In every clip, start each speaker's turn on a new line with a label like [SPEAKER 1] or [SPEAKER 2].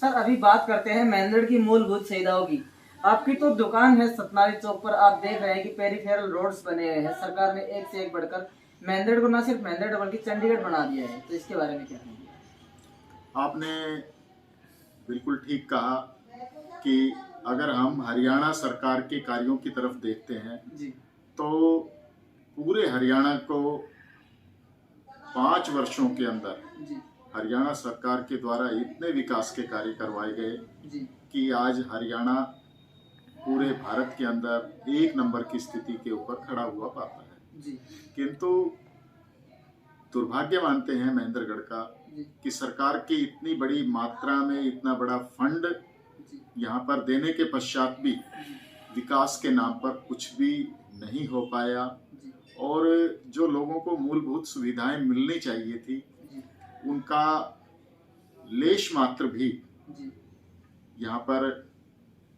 [SPEAKER 1] Sir अभी बात करते हैं महेंद्रगढ़ की मूलभूत सुविधाओं की। आपकी तो दुकान है सतनारी चौक पर, आप देख रहे हैं कि पेरिफेरल रोड्स बने हुए हैं। सरकार ने एक से एक बढ़कर महेंद्रगढ़ को न सिर्फ महेंद्रगढ़ बल्कि चंडीगढ़ बना दिया है, तो इसके बारे में क्या कहेंगे?
[SPEAKER 2] आपने बिल्कुल ठीक कहा कि अगर हम हरियाणा सरकार के कार्यों की तरफ देखते हैं
[SPEAKER 1] जी
[SPEAKER 2] तो पूरे हरियाणा को 5 वर्षों के अंदर
[SPEAKER 1] जी
[SPEAKER 2] हरियाणा सरकार के द्वारा इतने विकास के कार्य करवाए गए
[SPEAKER 1] जी
[SPEAKER 2] कि आज हरियाणा पूरे भारत के अंदर 1 नंबर की स्थिति के ऊपर खड़ा हुआ पाता है।
[SPEAKER 1] जी
[SPEAKER 2] किंतु दुर्भाग्य मानते हैं महेंद्रगढ़ का
[SPEAKER 1] जी
[SPEAKER 2] कि सरकार की इतनी बड़ी मात्रा में इतना बड़ा फंड
[SPEAKER 1] जी
[SPEAKER 2] यहाँ पर देने के पश्चात भी विकास के नाम पर कुछ भी नहीं हो पाया
[SPEAKER 1] जी
[SPEAKER 2] और जो लोगों को मूलभूत सुविधाएं मिलनी चाहिए थी
[SPEAKER 1] जी
[SPEAKER 2] उनका लेश मात्र भी
[SPEAKER 1] जी
[SPEAKER 2] यहाँ पर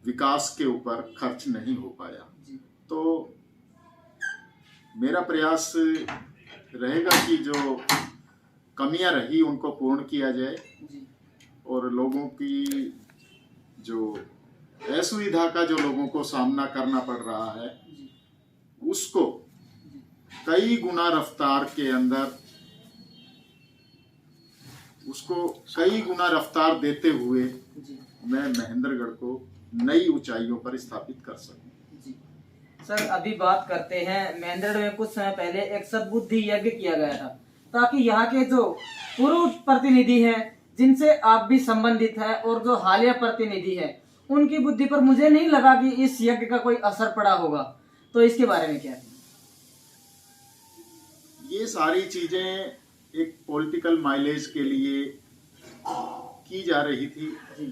[SPEAKER 2] विकास के ऊपर खर्च नहीं हो पाया।
[SPEAKER 1] जी
[SPEAKER 2] तो मेरा प्रयास रहेगा कि जो कमियां रही उनको पूर्ण किया जाए
[SPEAKER 1] जी
[SPEAKER 2] और लोगों की जो असुविधा का जो लोगों को सामना करना पड़ रहा है
[SPEAKER 1] जी
[SPEAKER 2] उसको कई गुना रफ्तार के अंदर उसको कई गुना रफ्तार देते हुए
[SPEAKER 1] जी
[SPEAKER 2] मैं महेंद्रगढ़ को नई ऊंचाइयों पर स्थापित कर सकूं।
[SPEAKER 1] जी। सर अभी बात करते हैं महेंद्रगढ़ में कुछ समय पहले एक सद्बुद्धि यज्ञ किया गया था ताकि यहाँ के जो पूर्व प्रतिनिधि हैं जिनसे आप भी संबंधित हैं और जो हालिया प्रतिनिधि हैं उनकी बुद्धि पर मुझे नहीं लगा कि इस यज्ञ का कोई असर पड़ा होगा, तो इसके बारे में क्या है?
[SPEAKER 2] ये सारी चीजें एक पॉलिटिकल माइलेज के लिए की जा रही थी
[SPEAKER 1] जी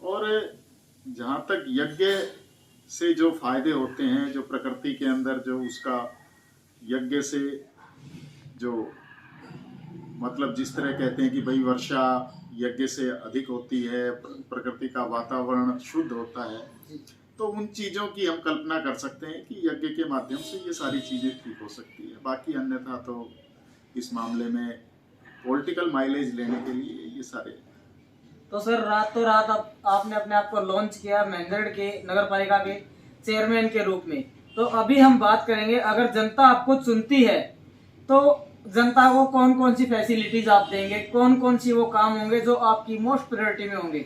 [SPEAKER 2] और जहाँ तक यज्ञ से जो फायदे होते हैं, जो प्रकृति के अंदर जो उसका यज्ञ से जो मतलब जिस तरह कहते हैं कि भाई वर्षा यज्ञ से अधिक होती है, प्रकृति का वातावरण शुद्ध होता है, तो उन चीज़ों की हम कल्पना कर सकते हैं कि यज्ञ के माध्यम से ये सारी चीज़ें ठीक हो सकती है। बाकी अन्यथा तो इस मामले में पॉलिटिकल माइलेज लेने के लिए ये सारे।
[SPEAKER 1] तो सर रातों रात आपने अपने आप को लॉन्च किया महेंद्रगढ़ के नगर पालिका के चेयरमैन के रूप में। तो अभी हम बात करेंगे, अगर जनता आपको चुनती है तो जनता को कौन कौन सी फैसिलिटीज आप देंगे, कौन कौन सी वो काम होंगे जो आपकी मोस्ट प्रायोरिटी में होंगे?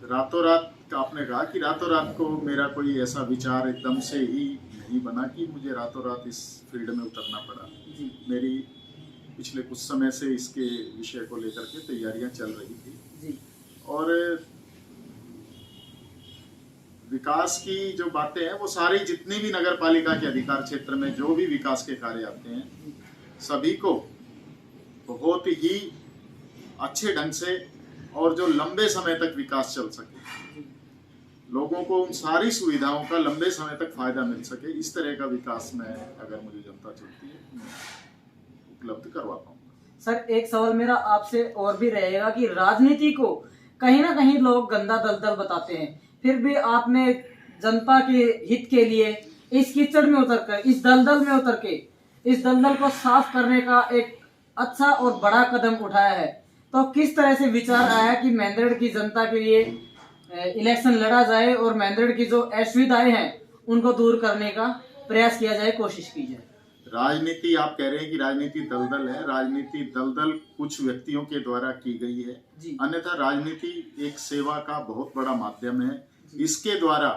[SPEAKER 2] रातों रात आपने कहा कि रातों रात को मेरा कोई ऐसा विचार एकदम से ही नहीं बना कि मुझे रातों रात इस फील्ड में उतरना पड़ा।
[SPEAKER 1] जी
[SPEAKER 2] मेरी पिछले कुछ समय से इसके विषय को लेकर के तैयारियां चल रही थी
[SPEAKER 1] जी
[SPEAKER 2] और विकास की जो बातें हैं वो सारी जितनी भी नगर पालिका के अधिकार क्षेत्र में जो भी विकास के कार्य आते हैं सभी को बहुत ही अच्छे ढंग से और जो लंबे समय तक विकास चल सके, लोगों को उन सारी सुविधाओं का लंबे समय तक फायदा मिल सके, इस तरह का विकास में अगर मुझे जनता चुनती है उपलब्ध करवा पाऊंगा।
[SPEAKER 1] सर एक सवाल मेरा आपसे और भी रहेगा कि राजनीति को कहीं ना कहीं लोग गंदा दलदल बताते हैं, फिर भी आपने जनता के हित के लिए इस कीचड़ में उतरकर, इस दलदल में उतर के इस दलदल को साफ करने का एक अच्छा और बड़ा कदम उठाया है। तो किस तरह से विचार आया कि महेंद्रगढ़ की जनता के लिए इलेक्शन लड़ा जाए और महेंद्रगढ़ की जो असुविधाएं हैं उनको दूर करने का प्रयास किया जाए, कोशिश की जाए?
[SPEAKER 2] राजनीति आप कह रहे हैं कि राजनीति दलदल है। राजनीति दलदल कुछ व्यक्तियों के द्वारा की गई है, अन्यथा राजनीति एक सेवा का बहुत बड़ा माध्यम है। इसके द्वारा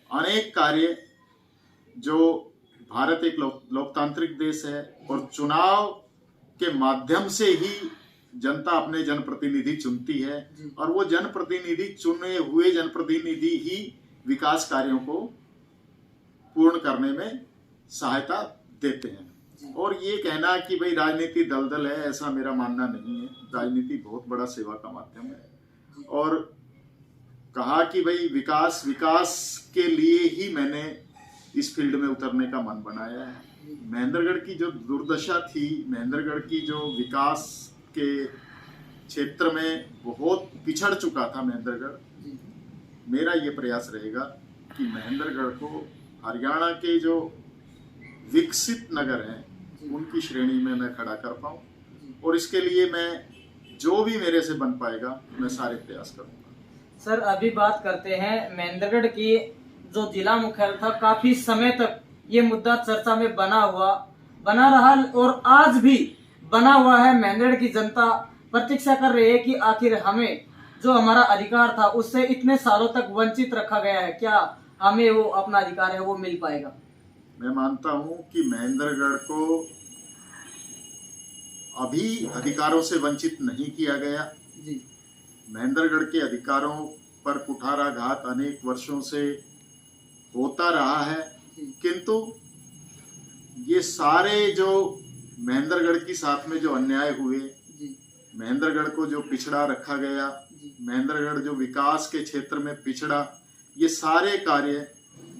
[SPEAKER 2] अनेक कार्य, जो भारत एक लोकतांत्रिक देश है और चुनाव के माध्यम से ही जनता अपने जनप्रतिनिधि चुनती है और वो जनप्रतिनिधि, चुने हुए जनप्रतिनिधि ही विकास कार्यों को पूर्ण करने में सहायता देते हैं। और ये कहना कि भाई राजनीति दलदल है, ऐसा मेरा मानना नहीं है। राजनीति बहुत बड़ा सेवा का माध्यम है और कहा कि भाई विकास के लिए ही मैंने इस फील्ड में उतरने का मन बनाया है। महेंद्रगढ़ की जो दुर्दशा थी, महेंद्रगढ़ की जो विकास के क्षेत्र में बहुत पिछड़ चुका था महेंद्रगढ़, मेरा ये प्रयास रहेगा कि महेंद्रगढ़ को हरियाणा के जो विकसित नगर हैं उनकी श्रेणी में मैं खड़ा कर पाऊँ और इसके लिए मैं जो भी मेरे से बन पाएगा मैं सारे प्रयास करूंगा।
[SPEAKER 1] सर अभी बात करते हैं महेंद्रगढ़ की, जो जिला मुख्यालय था काफी समय तक ये मुद्दा चर्चा में बना रहा और आज भी बना हुआ है। महेंद्रगढ़ की जनता प्रतीक्षा कर रही है कि आखिर हमें जो हमारा अधिकार था उससे इतने सालों तक वंचित रखा गया है, क्या हमें वो अपना अधिकार है वो मिल पाएगा?
[SPEAKER 2] मैं मानता हूं कि महेंद्रगढ़ को अभी अधिकारों से वंचित नहीं किया गया
[SPEAKER 1] जी।
[SPEAKER 2] महेंद्रगढ़ के अधिकारों पर कुठाराघात अनेक वर्षों से होता रहा है, किंतु ये सारे जो महेंद्रगढ़ की साथ में जो अन्याय हुए, महेंद्रगढ़ को जो पिछड़ा रखा गया, महेंद्रगढ़ जो विकास के क्षेत्र में पिछड़ा, ये सारे कार्य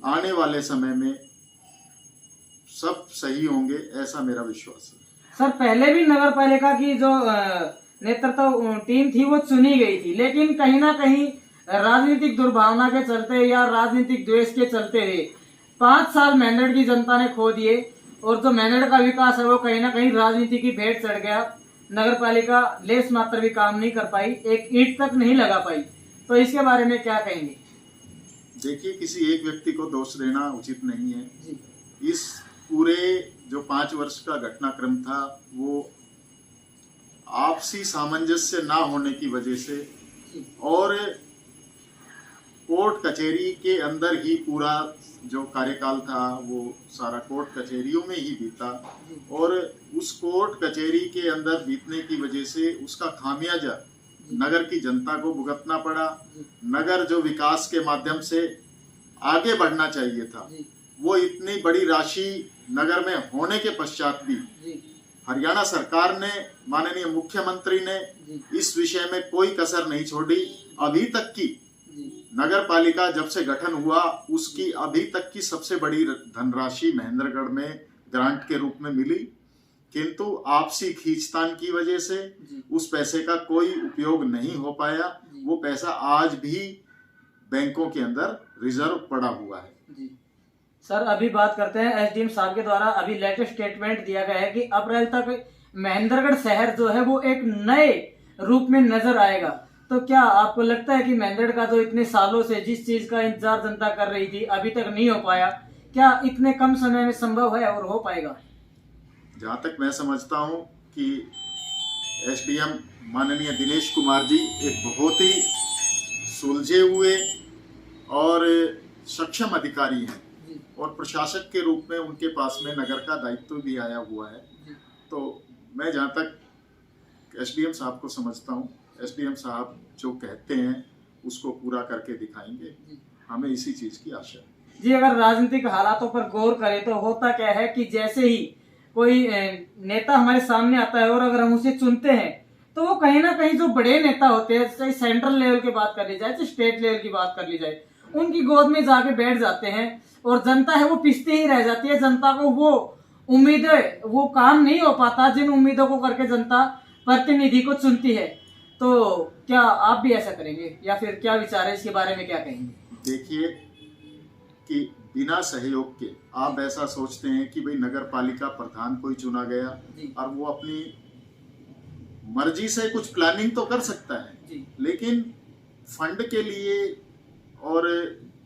[SPEAKER 2] आने वाले समय में सब सही होंगे, ऐसा मेरा विश्वास है।
[SPEAKER 1] सर पहले भी नगर पालिका की जो नेतृत्व टीम थी वो चुनी गई थी, लेकिन कहीं ना कहीं राजनीतिक दुर्भावना के चलते या राजनीतिक द्वेष के चलते हुए 5 साल महेंद्रगढ़ की जनता ने खो दिए और जो महेंद्रगढ़ का विकास है वो कहीं ना कहीं राजनीति की भेंट चढ़ गया। नगर पालिका लेस मात्र भी काम नहीं कर पाई, एक ईंट तक नहीं लगा पाई, तो इसके बारे में क्या कहेंगे?
[SPEAKER 2] देखिए, किसी एक व्यक्ति को दोष देना उचित नहीं है जी। इस पूरे जो 5 वर्ष का घटनाक्रम था वो आपसी सामंजस्य ना होने की वजह से और कोर्ट कचहरी के अंदर ही पूरा जो कार्यकाल था वो सारा कोर्ट कचहरियों में ही बीता और उस कोर्ट कचहरी के अंदर बीतने की वजह से उसका खामियाजा नगर की जनता को भुगतना पड़ा। नगर जो विकास के माध्यम से आगे बढ़ना चाहिए था, वो इतनी बड़ी राशि नगर में होने के पश्चात भी हरियाणा सरकार ने, माननीय मुख्यमंत्री ने इस विषय में कोई कसर नहीं छोड़ी। अभी तक की नगर पालिका जब से गठन हुआ उसकी अभी तक की सबसे बड़ी धनराशि महेंद्रगढ़ में ग्रांट के रूप में मिली, किंतु आपसी खींचतान की वजह से उस पैसे का कोई उपयोग नहीं हो पाया। वो पैसा आज भी बैंकों के अंदर रिजर्व पड़ा हुआ है।
[SPEAKER 1] सर अभी बात करते हैं एसडीएम साहब के द्वारा अभी लेटेस्ट स्टेटमेंट दिया गया है कि अप्रैल तक महेंद्रगढ़ शहर जो है वो एक नए रूप में नजर आएगा। तो क्या आपको लगता है कि महेंद्रगढ़ का जो इतने सालों से जिस चीज का इंतजार जनता कर रही थी अभी तक नहीं हो पाया, क्या इतने कम समय में संभव है और हो पाएगा?
[SPEAKER 2] जहां तक मैं समझता हूं कि एसडीएम माननीय दिनेश कुमार जी एक बहुत ही सुलझे हुए और सक्षम अधिकारी हैं और प्रशासक के रूप में उनके पास में नगर का दायित्व भी आया हुआ है। तो मैं जहां तक एसडीएम साहब को समझता हूं, एसडीएम साहब जो कहते हैं उसको पूरा करके दिखाएंगे, हमें इसी चीज की आशा है
[SPEAKER 1] जी। अगर राजनीतिक हालातों पर गौर करें तो होता क्या है कि जैसे ही कोई नेता हमारे सामने आता है और अगर हम उसे चुनते हैं तो वो कहीं ना कहीं जो बड़े नेता होते हैं, चाहे सेंट्रल लेवल की बात कर ली जाए, चाहे स्टेट लेवल की बात कर ली जाए, उनकी गोद में जाके बैठ जाते हैं और जनता है वो पिसते ही रह जाती है। जनता को वो उम्मीदें, वो काम नहीं हो पाता जिन उम्मीदों को करके जनता प्रतिनिधि को चुनती है। तो क्या आप भी ऐसा करेंगे या फिर क्या विचार है इसके बारे में, क्या कहेंगे?
[SPEAKER 2] देखिए कि बिना सहयोग के आप ऐसा सोचते हैं कि भाई नगर पालिका प्रधान कोई चुना गया और वो अपनी मर्जी से कुछ प्लानिंग तो कर सकता है, लेकिन फंड के लिए और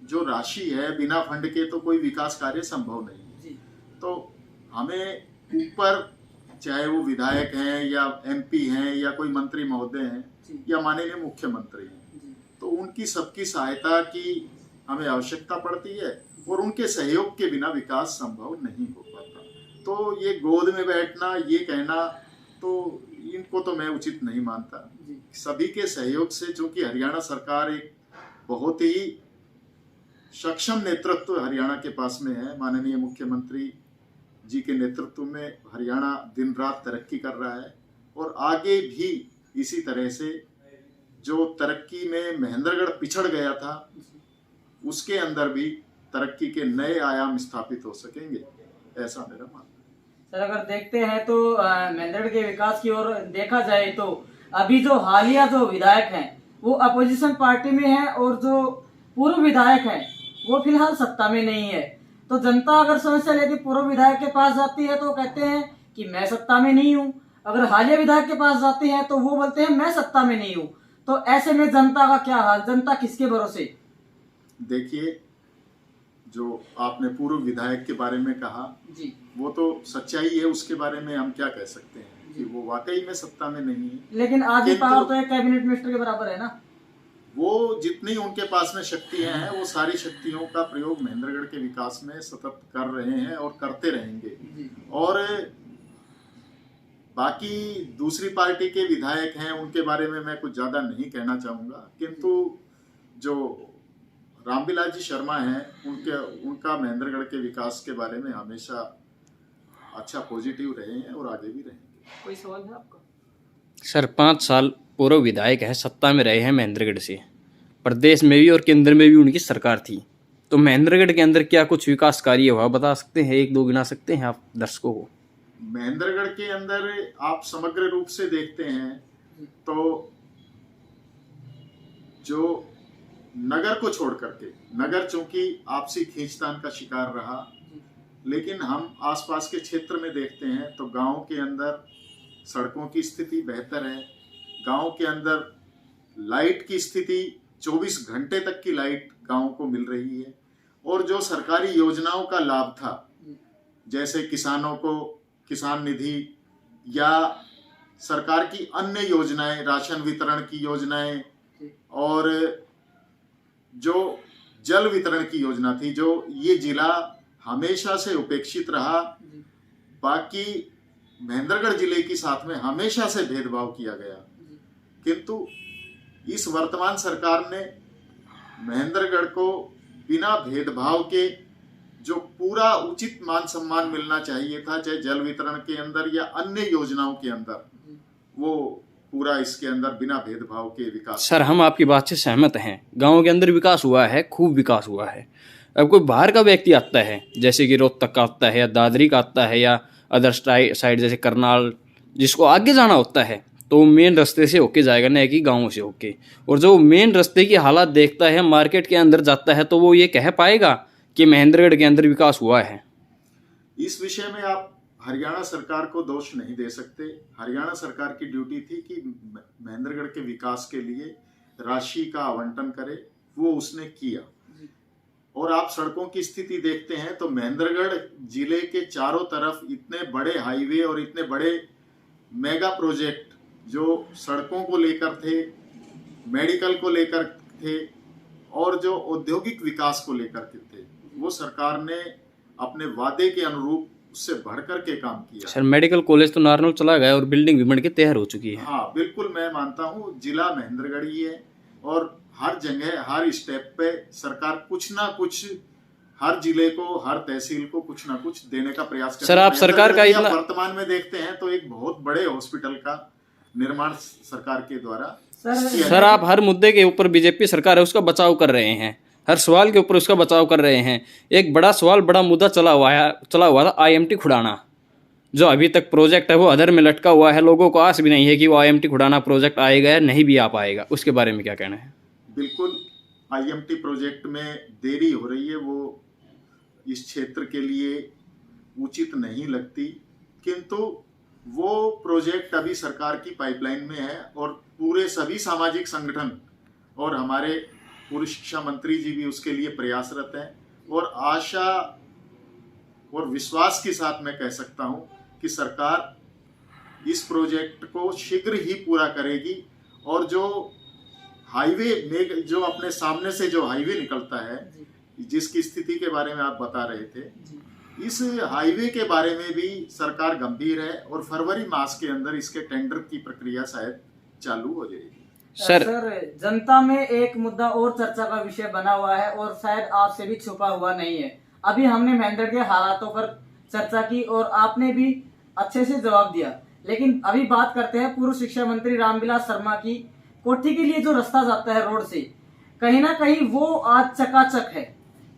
[SPEAKER 2] जो राशि है बिना फंड के तो कोई विकास कार्य संभव नहीं है। तो हमें ऊपर, चाहे वो विधायक हैं या एमपी हैं या कोई मंत्री महोदय हैं या माननीय मुख्यमंत्री हैं, तो उनकी सबकी सहायता की हमें आवश्यकता पड़ती है और उनके सहयोग के बिना विकास संभव नहीं हो पाता। तो ये गोद में बैठना, ये कहना, तो इनको तो मैं उचित नहीं मानता। सभी के सहयोग से, चूंकि हरियाणा सरकार एक बहुत ही सक्षम नेतृत्व हरियाणा के पास में है, माननीय मुख्यमंत्री जी के नेतृत्व में हरियाणा दिन रात तरक्की कर रहा है और आगे भी इसी तरह से जो तरक्की में महेंद्रगढ़ पिछड़ गया था उसके अंदर भी तरक्की के नए आयाम स्थापित हो सकेंगे, ऐसा मेरा मानना है।
[SPEAKER 1] सर अगर देखते हैं तो महेंद्रगढ़ के विकास की ओर देखा जाए तो अभी जो हालिया जो विधायक हैं वो अपोजिशन पार्टी में है और जो पूर्व विधायक हैं वो फिलहाल सत्ता में नहीं है। तो जनता अगर समस्या लेके पूर्व विधायक के पास जाती है तो कहते हैं कि मैं सत्ता में नहीं हूँ, अगर हालिया विधायक के पास जाते हैं तो वो बोलते हैं मैं सत्ता में नहीं हूँ। तो ऐसे में जनता का क्या हाल, जनता किसके भरोसे?
[SPEAKER 2] देखिए, जो आपने पूर्व विधायक के बारे में कहा
[SPEAKER 1] जी,
[SPEAKER 2] वो तो सच्चाई है, उसके बारे में हम क्या कह सकते हैं कि वो वाकई में सत्ता में नहीं है।
[SPEAKER 1] लेकिन आधी पावर तो एक कैबिनेट मिनिस्टर के बराबर है ना।
[SPEAKER 2] वो जितनी उनके पास में शक्तियां हैं वो सारी शक्तियों का प्रयोग महेंद्रगढ़ के विकास में सतत कर रहे हैं और करते रहेंगे। और बाकी दूसरी पार्टी के विधायक हैं उनके बारे में मैं कुछ ज्यादा नहीं कहना चाहूंगा, किंतु जो रामविलास जी शर्मा हैं उनका महेंद्रगढ़ के विकास के बारे में हमेशा अच्छा पॉजिटिव रहे हैं और आगे भी रहेंगे।
[SPEAKER 1] कोई सवाल है आपका?
[SPEAKER 3] सर 5 साल पूर्व विधायक है, सत्ता में रहे हैं महेंद्रगढ़ से, प्रदेश में भी और केंद्र में भी उनकी सरकार थी, तो महेंद्रगढ़ के अंदर क्या कुछ विकास कार्य हुआ बता सकते हैं? 1-2 गिना सकते हैं आप दर्शकों को?
[SPEAKER 2] महेंद्रगढ़ के अंदर आप समग्र रूप से देखते हैं तो जो नगर को छोड़ करके, नगर चूंकि आपसी खींचतान का शिकार रहा, लेकिन हम आसपास के क्षेत्र में देखते हैं तो गांव के अंदर सड़कों की स्थिति बेहतर है। गांव के अंदर लाइट की स्थिति 24 घंटे तक की लाइट गांव को मिल रही है। और जो सरकारी योजनाओं का लाभ था, जैसे किसानों को किसान निधि या सरकार की अन्य योजनाएं, राशन वितरण की योजनाएं और जो जल वितरण की योजना थी, जो ये जिला हमेशा से उपेक्षित रहा। बाकी महेंद्रगढ़ जिले के साथ में हमेशा से भेदभाव किया गया, किंतु इस वर्तमान सरकार ने महेंद्रगढ़ को बिना भेदभाव के जो पूरा उचित मान सम्मान मिलना चाहिए था, चाहे जल वितरण के अंदर या अन्य योजनाओं के अंदर, वो पूरा इसके अंदर बिना भेदभाव के विकास।
[SPEAKER 3] सर हम आपकी बात से सहमत हैं, गाँव के अंदर विकास हुआ है, खूब विकास हुआ है। अब कोई बाहर का व्यक्ति आता है, जैसे कि रोहतक का आता है या दादरी का आता है या अदर साइड जैसे करनाल, जिसको आगे जाना होता है तो वो मेन रास्ते से होके जाएगा, न कि गाँव से होके। और जो मेन रास्ते की हालात देखता है, मार्केट के अंदर जाता है, तो वो ये कह पाएगा कि महेंद्रगढ़ के अंदर विकास हुआ है।
[SPEAKER 2] इस विषय में आप हरियाणा सरकार को दोष नहीं दे सकते। हरियाणा सरकार की ड्यूटी थी कि महेंद्रगढ़ के विकास के लिए राशि का आवंटन करे, वो उसने किया। और आप सड़कों की स्थिति देखते हैं तो महेंद्रगढ़ जिले के चारों तरफ इतने बड़े हाईवे और इतने बड़े मेगा प्रोजेक्ट जो सड़कों को लेकर थे, मेडिकल को लेकर थे और जो औद्योगिक विकास को लेकर के थे, वो सरकार ने अपने वादे के अनुरूप उससे बढ़कर के काम किया।
[SPEAKER 3] सर मेडिकल कॉलेज तो नारनौल चला गया और बिल्डिंग भी बन के तैयार हो चुकी है।
[SPEAKER 2] हाँ बिल्कुल, मैं मानता हूँ जिला महेंद्रगढ़ ही है और हर जगह हर स्टेप पे सरकार कुछ ना कुछ हर जिले को, हर तहसील को कुछ ना कुछ देने का प्रयास करती है।
[SPEAKER 3] सर आप सरकार का इतना
[SPEAKER 2] वर्तमान में देखते हैं तो एक बहुत बड़े हॉस्पिटल का निर्माण सरकार के द्वारा।
[SPEAKER 3] सर आप हर मुद्दे के ऊपर बीजेपी सरकार है उसका बचाव कर रहे हैं, हर सवाल के ऊपर उसका बचाव कर रहे हैं। एक बड़ा सवाल, बड़ा मुद्दा चला हुआ था IMT खुड़ाना, जो अभी तक प्रोजेक्ट है वो अधर में लटका हुआ है। लोगों को आस भी नहीं है कि वो IMT खुड़ाना प्रोजेक्ट आएगा या नहीं भी आ पाएगा, उसके बारे में क्या कहना है?
[SPEAKER 2] बिल्कुल, IMT प्रोजेक्ट में देरी हो रही है, वो इस क्षेत्र के लिए उचित नहीं लगती, किंतु वो प्रोजेक्ट अभी सरकार की पाइपलाइन में है और पूरे सभी सामाजिक संगठन और हमारे पूर्व शिक्षा मंत्री जी भी उसके लिए प्रयासरत हैं। और आशा और विश्वास के साथ मैं कह सकता हूं कि सरकार इस प्रोजेक्ट को शीघ्र ही पूरा करेगी। और जो हाईवे में जो अपने सामने से जो हाईवे निकलता है, जिसकी स्थिति के बारे में आप बता रहे थे, इस हाईवे के बारे में भी सरकार गंभीर है और फरवरी मास के अंदर इसके टेंडर की प्रक्रिया शायद चालू हो जाएगी।
[SPEAKER 1] सर जनता में एक मुद्दा और चर्चा का विषय बना हुआ है और शायद आपसे भी छुपा हुआ नहीं है। अभी हमने महेंद्रगढ़ के हालातों पर चर्चा की और आपने भी अच्छे से जवाब दिया, लेकिन अभी बात करते हैं पूर्व शिक्षा मंत्री रामविलास शर्मा की। कोठी के लिए जो रास्ता जाता है रोड से, कहीं ना कहीं वो आज चकाचक है,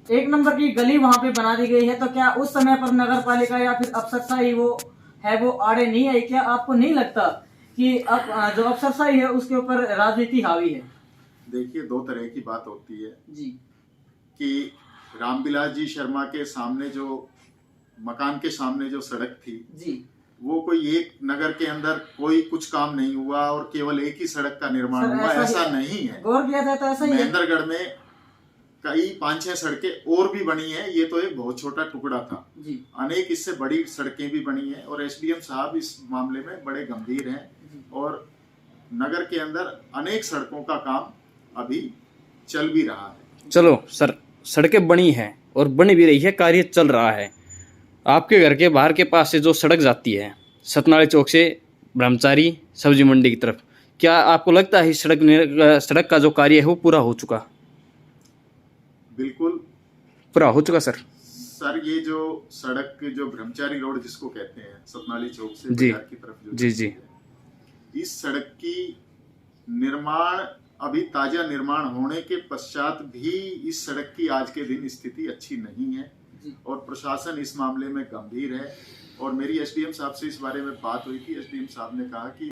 [SPEAKER 1] 1 नंबर की गली वहां पे बना दी गई है। तो क्या उस समय पर नगर पालिका या फिर अफसरशाही वो आड़े नहीं आई? क्या आपको नहीं लगता कि अब जो अफसरशाही है उसके ऊपर राजनीति हावी है?
[SPEAKER 2] देखिए, 2 तरह की बात होती है
[SPEAKER 1] जी,
[SPEAKER 2] कि रामविलास जी शर्मा के सामने जो मकान के सामने जो सड़क थी
[SPEAKER 1] जी,
[SPEAKER 2] वो कोई एक नगर के अंदर कोई कुछ काम नहीं हुआ और केवल एक ही सड़क का निर्माण
[SPEAKER 1] सर,
[SPEAKER 2] हुआ,
[SPEAKER 1] ऐसा
[SPEAKER 2] ऐसा
[SPEAKER 1] ही-
[SPEAKER 2] नहीं है।
[SPEAKER 1] गौर किया जाए तो ऐसा ही है।
[SPEAKER 2] महेंद्रगढ़ में कई 5-6 सड़कें और भी बनी है, ये तो एक बहुत छोटा टुकड़ा था।
[SPEAKER 1] जी
[SPEAKER 2] अनेक इससे बड़ी सड़कें भी बनी हैं और एसडीएम साहब इस मामले में बड़े गंभीर हैं और नगर के अंदर अनेक सड़कों का काम अभी चल भी रहा है।
[SPEAKER 3] चलो सर, सड़कें बनी हैं और बनी भी रही है, कार्य चल रहा है। आपके घर के बाहर के पास से जो सड़क जाती है सतनाली चौक से ब्रह्मचारी सब्जी मंडी की तरफ, क्या आपको लगता है इस सड़क का जो कार्य है वो पूरा हो चुका?
[SPEAKER 2] बिल्कुल
[SPEAKER 3] पूरा हो चुका सर।
[SPEAKER 2] सर, ये जो सड़क जो ब्रह्मचारी रोड जिसको कहते हैं सतनाली चौक से
[SPEAKER 3] जी।
[SPEAKER 2] बाजार की तरफ जो
[SPEAKER 3] जी,
[SPEAKER 2] जाती
[SPEAKER 3] जी।
[SPEAKER 2] है, इस सड़क की निर्माण अभी ताजा निर्माण होने के पश्चात भी इस सड़क की आज के दिन स्थिति अच्छी नहीं है और प्रशासन इस मामले में गंभीर है। और मेरी एसडीएम साहब से इस बारे में बात हुई थी। एसडीएम साहब ने कहा कि